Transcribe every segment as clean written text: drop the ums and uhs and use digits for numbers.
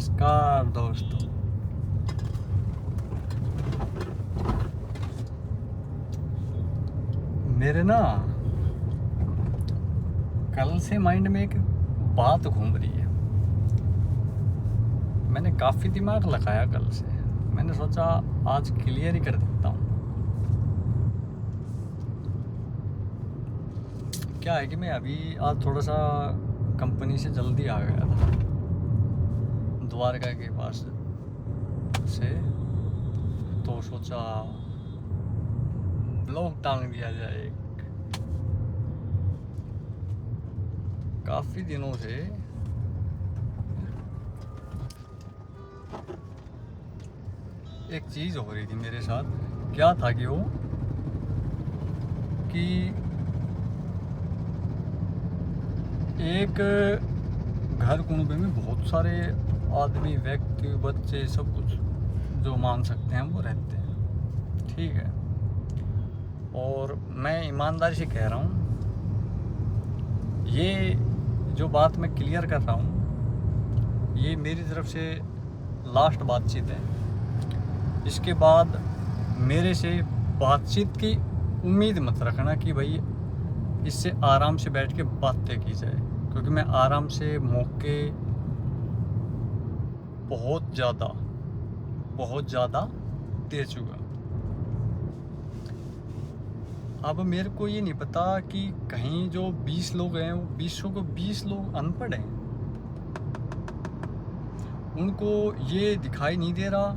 नमस्कार दोस्तों। मेरे ना कल से माइंड में एक बात घूम रही है। मैंने काफ़ी दिमाग लगाया कल से। मैंने सोचा आज क्लियर ही कर देता हूँ। क्या है कि मैं अभी आज थोड़ा सा कंपनी से जल्दी आ गया था द्वारका के पास से, तो सोचा ब्लॉग टांग दिया जाए। काफ़ी दिनों से एक चीज़ हो रही थी मेरे साथ। क्या था कि वो कि एक घर कुनबे में बहुत सारे आदमी, व्यक्ति, बच्चे, सब कुछ जो मान सकते हैं वो रहते हैं, ठीक है। और मैं ईमानदारी से कह रहा हूँ, ये जो बात मैं क्लियर कर रहा हूँ ये मेरी तरफ से लास्ट बातचीत है। इसके बाद मेरे से बातचीत की उम्मीद मत रखना कि भाई इससे आराम से बैठ के बातें की जाए, क्योंकि मैं आराम से मौके बहुत ज़्यादा दे चुका। अब मेरे को ये नहीं पता कि कहीं जो 20 लोग हैं वो 20 लोग अनपढ़ हैं। उनको ये दिखाई नहीं दे रहा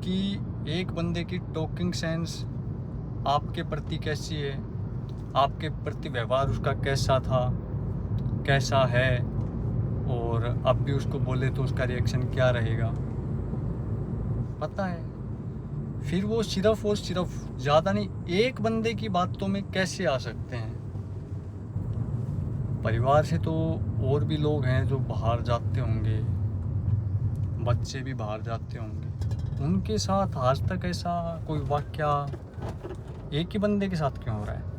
कि एक बंदे की टॉकिंग सेंस आपके प्रति कैसी है, आपके प्रति व्यवहार उसका कैसा था, कैसा है, और अब भी उसको बोले तो उसका रिएक्शन क्या रहेगा, पता है। फिर वो सिर्फ और सिर्फ, ज़्यादा नहीं, एक बंदे की बातों में कैसे आ सकते हैं। परिवार से तो और भी लोग हैं जो बाहर जाते होंगे, बच्चे भी बाहर जाते होंगे, उनके साथ आज तक ऐसा कोई वाकया एक ही बंदे के साथ क्यों हो रहा है।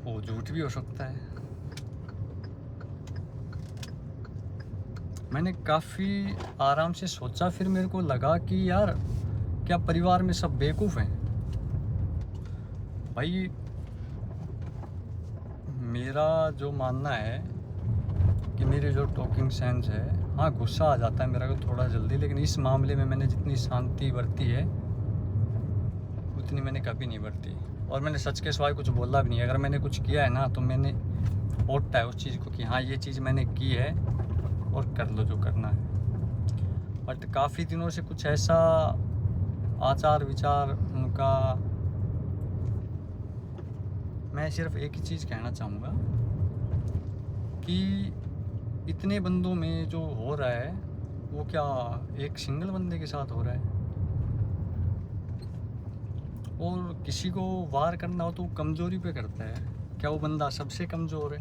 वो झूठ भी हो सकता है। मैंने काफ़ी आराम से सोचा, फिर मेरे को लगा कि यार क्या परिवार में सब बेवकूफ़ हैं। भाई मेरा जो मानना है कि मेरी जो टॉकिंग सेंस है, हाँ गुस्सा आ जाता है मेरा को थोड़ा जल्दी, लेकिन इस मामले में मैंने जितनी शांति बरती है उतनी मैंने कभी नहीं बरती। और मैंने सच के सिवाय कुछ बोला भी नहीं। अगर मैंने कुछ किया है ना तो मैंने ओटता है उस चीज़ को कि हाँ ये चीज़ मैंने की है और कर लो जो करना है। बट काफ़ी दिनों से कुछ ऐसा आचार विचार उनका, मैं सिर्फ एक ही चीज़ कहना चाहूँगा कि इतने बंदों में जो हो रहा है वो क्या एक सिंगल बंदे के साथ हो रहा है। और किसी को वार करना हो तो वो कमज़ोरी पे करता है। क्या वो बंदा सबसे कमज़ोर है?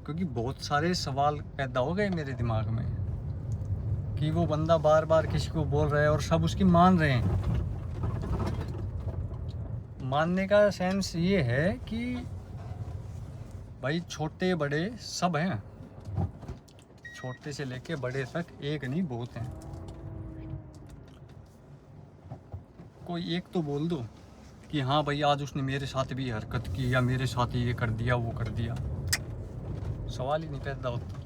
क्योंकि बहुत सारे सवाल पैदा हो गए मेरे दिमाग में कि वो बंदा बार बार किसी को बोल रहा है और सब उसकी मान रहे हैं। मानने का सेंस ये है कि भाई छोटे बड़े सब हैं, छोटे से लेके बड़े तक, एक नहीं बहुत हैं। कोई एक तो बोल दो कि हाँ भाई आज उसने मेरे साथ भी हरकत की या मेरे साथ ये कर दिया वो कर दिया, सवाल ही नहीं पैदा होता।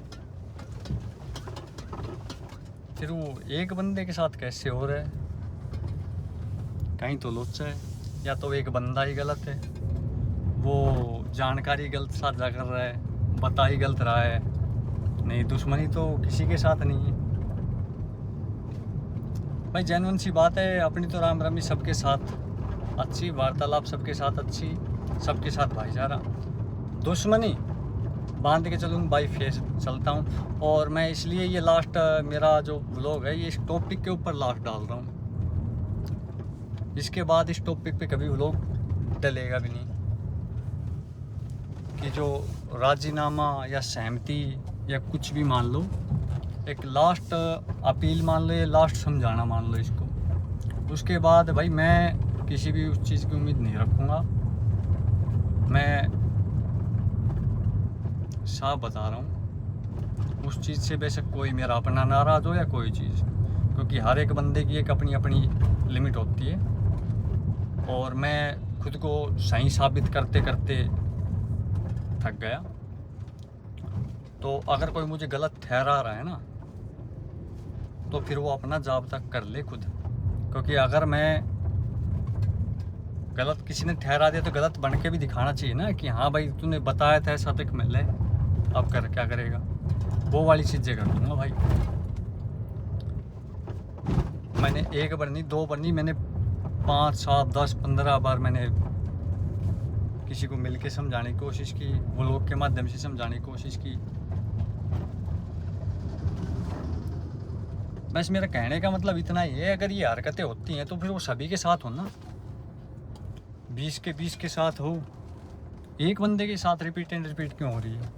फिर वो एक बंदे के साथ कैसे हो रहा है? कहीं तो लोचा है, या तो एक बंदा ही गलत है, वो जानकारी गलत साझा कर रहा है, बता ही गलत रहा है। नहीं, दुश्मनी तो किसी के साथ नहीं है भाई। जेन्युइन सी बात है, अपनी तो राम रमी सबके साथ अच्छी, वार्तालाप सबके साथ अच्छी, सबके साथ भाईचारा। दुश्मनी बांध के चलूँ बाई फेस चलता हूँ। और मैं इसलिए ये लास्ट मेरा जो व्लॉग है ये इस टॉपिक के ऊपर लास्ट डाल रहा हूँ। इसके बाद इस टॉपिक पे कभी व्लॉग डलेगा भी नहीं कि जो राजीनामा या सहमति या कुछ भी मान लो, एक लास्ट अपील मान लो या लास्ट समझाना मान लो इसको। उसके बाद भाई मैं किसी भी उस चीज़ की उम्मीद नहीं रखूँगा। मैं साफ बता रहा हूँ, उस चीज़ से बेशक कोई मेरा अपना नाराज़ हो या कोई चीज़, क्योंकि हर एक बंदे की एक अपनी अपनी लिमिट होती है। और मैं खुद को सही साबित करते करते थक गया। तो अगर कोई मुझे गलत ठहरा रहा है ना, तो फिर वो अपना जाब्ता कर ले खुद, क्योंकि अगर मैं गलत किसी ने ठहरा दिया तो गलत बन के भी दिखाना चाहिए ना कि हाँ भाई तूने बताया था ऐसा, तक मिले अब कर क्या करेगा, वो वाली चीज़ें कर दूँगा भाई। मैंने एक बार नहीं, दो बार नहीं, मैंने 5, 7, 10, 15 बार मैंने किसी को मिल के समझाने की कोशिश की, व्लॉग के माध्यम से समझाने की कोशिश की। बस मेरा कहने का मतलब इतना ही है, अगर ये हरकतें होती हैं तो फिर वो सभी के साथ हो ना, 20 के 20 के साथ हो, एक बंदे के साथ रिपीट एंड रिपीट क्यों हो रही है?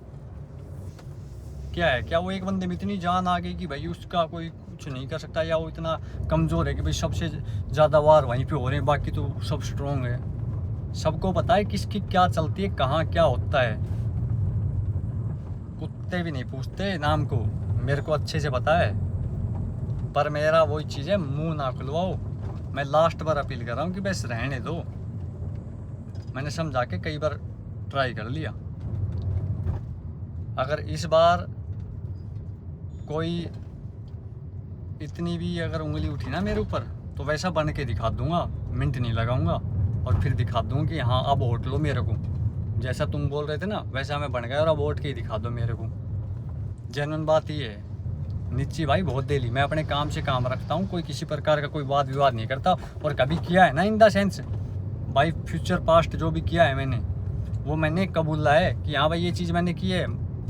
क्या है, क्या वो एक बंदे में इतनी जान आ गई कि भाई उसका कोई कुछ नहीं कर सकता, या वो इतना कमज़ोर है कि भाई सबसे ज़्यादा वार वहीं पे हो रहे हैं, बाकी तो सब स्ट्रॉन्ग है? सबको पता है किसकी क्या चलती है, कहाँ क्या होता है। कुत्ते भी नहीं पूछते नाम को, मेरे को अच्छे से पता है। पर मेरा वही चीज़ है, मुंह ना खुलवाओ। मैं लास्ट बार अपील कर रहा हूँ कि बस रहने दो। मैंने समझा के कई बार ट्राई कर लिया, अगर इस बार कोई इतनी भी अगर उंगली उठी ना मेरे ऊपर, तो वैसा बन के दिखा दूंगा, मिनट नहीं लगाऊंगा, और फिर दिखा दूँ कि हाँ अब वोट लो मेरे को, जैसा तुम बोल रहे थे ना वैसा मैं बन गया, और अब वोट के ही दिखा दो मेरे को। जेन्युइन बात ये है निच्ची भाई, बहुत दिली, मैं अपने काम से काम रखता हूँ, कोई किसी प्रकार का कोई वाद विवाद नहीं करता। और कभी किया है ना, इन द सेंस भाई फ्यूचर पास्ट जो भी किया है मैंने, वो मैंने कबूला है कि हाँ भाई ये चीज़ मैंने की है।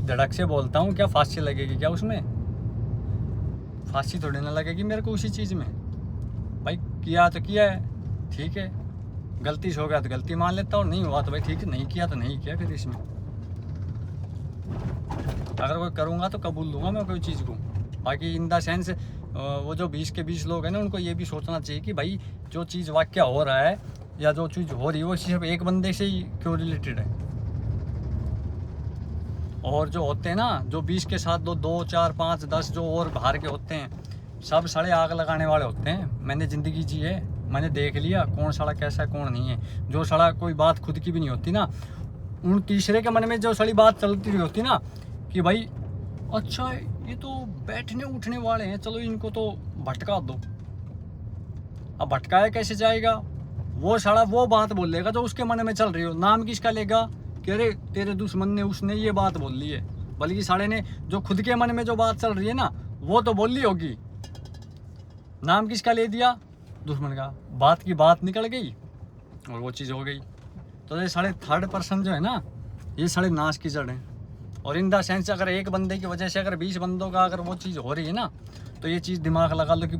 धड़क से बोलता हूँ, क्या फांसी लगेगी क्या उसमें? फांसी थोड़ी ना लगेगी मेरे को उसी चीज़ में। भाई किया तो किया है, ठीक है, गलती से हो गया तो गलती मान लेता हूँ, नहीं हुआ तो भाई ठीक है, नहीं किया तो नहीं किया। फिर इसमें अगर कोई करूँगा तो कबूल लूँगा मैं कोई चीज़ को। बाकी इन द सेंस वो जो 20 के 20 लोग हैं ना, उनको ये भी सोचना चाहिए कि भाई जो चीज़ वाक्य हो रहा है या जो चीज़ हो रही है वो सिर्फ एक बंदे से ही क्यों रिलेटेड है। और जो होते हैं ना, जो 20 के साथ 2, 4, 5, 10 जो और बाहर के होते हैं, सब साले आग लगाने वाले होते हैं। मैंने ज़िंदगी जी है, मैंने देख लिया कौन साला कैसा है कौन नहीं है। जो साला कोई बात खुद की भी नहीं होती ना, उन तीसरे के मन में जो साली बात चलती रही होती ना कि भाई अच्छा ये तो बैठने उठने वाले हैं, चलो इनको तो भटका दो। अब भटकाया कैसे जाएगा? वो साला वो बात बोलेगा जो उसके मन में चल रही हो। नाम किसका लेगा कि अरे तेरे दुश्मन ने उसने ये बात बोल ली है, बल्कि साले ने जो खुद के मन में जो बात चल रही है ना वो तो बोल ली होगी। नाम किसका ले दिया? दुश्मन का। बात की बात निकल गई और वो चीज़ हो गई। तो ये साढ़े थर्ड पर्सन जो है ना, ये साढ़े नाश की जड़ है। और इन द सेंस अगर एक बंदे की वजह से अगर 20 बंदों का अगर वो चीज़ हो रही है ना, तो ये चीज़ दिमाग लगा लो कि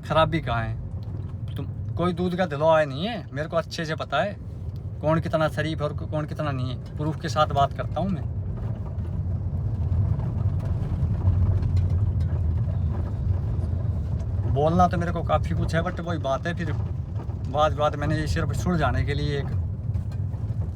खराबी कहाँ है। तुम कोई दूध का दिलवाया नहीं है, मेरे को अच्छे से पता है कौन कितना शरीफ और कौन कितना नहीं है। प्रूफ के साथ बात करता हूँ मैं। बोलना तो मेरे को काफ़ी कुछ है, बट वही बात है फिर बात मैंने सिर्फ सुलझाने के लिए एक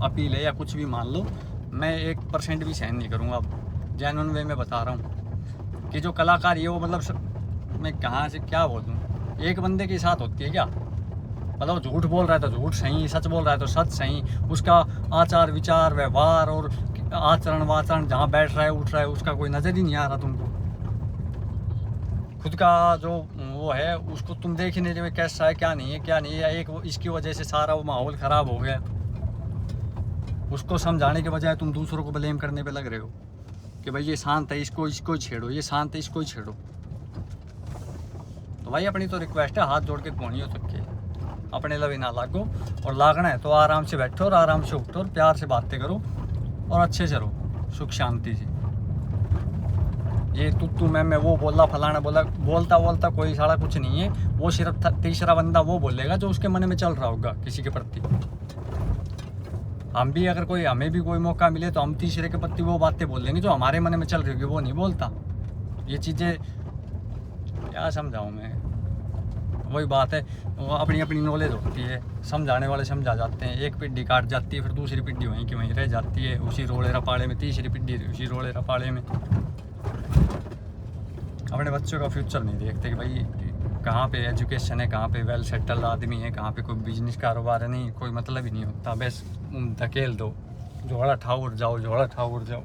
अपील है या कुछ भी मान लो, मैं 1% भी सहन नहीं करूँगा। अब जेन्युइन वे में बता रहा हूँ कि जो कलाकार ये वो मतलब मैं कहाँ से क्या बोलूँ, एक बंदे के साथ होती है क्या? मतलब झूठ बोल रहा है तो झूठ सही, सच बोल रहा है तो सच सही। उसका आचार विचार व्यवहार और आचरण वाचरण जहाँ बैठ रहा है उठ रहा है उसका कोई नज़र ही नहीं आ रहा तुमको। खुद का जो वो है उसको तुम देख ही नहीं रहे कैसा है क्या नहीं है क्या नहीं है। एक इसकी वजह से सारा वो माहौल ख़राब हो गया। उसको समझाने के बजाय तुम दूसरों को ब्लेम करने पे लग रहे हो कि भाई ये शांत है इसको ही छेड़ो, ये शांत है इसको ही छेड़ो। तो भाई अपनी तो रिक्वेस्ट है, हाथ जोड़ के कोनी हो सकती है, अपने लवे ना लागो। और लागना है तो आराम से बैठो और आराम से उठो और प्यार से बातें करो और अच्छे से रहो सुख शांति से। ये तू मैं वो बोला फलाना बोलता कोई सारा कुछ नहीं है। वो सिर्फ तीसरा बंदा वो बोलेगा जो उसके मन में चल रहा होगा किसी के प्रति। हम भी अगर हमें भी कोई मौका मिले तो हम तीसरे के प्रति वो बातें बोल देंगे जो हमारे मन में चल रही होगी, वो नहीं बोलता। ये चीज़ें क्या समझाऊँ मैं, वही बात है, वो अपनी अपनी नॉलेज होती है, समझाने वाले समझा जाते हैं। एक पीढ़ी काट जाती है, फिर दूसरी पीढ़ी वहीं की वहीं रह जाती है, उसी रोले रपाड़े में, तीसरी पीढ़ी उसी रोले रपाड़े में। अपने बच्चों का फ्यूचर नहीं देखते कि भाई कहाँ पे एजुकेशन है, कहाँ पे वेल सेटल आदमी है, कहाँ पे कोई बिजनेस कारोबार है। नहीं, कोई मतलब ही नहीं होता, बस धकेल दो, झोड़ा ठाउर जाओ, झोड़ा ठाउर जाओ।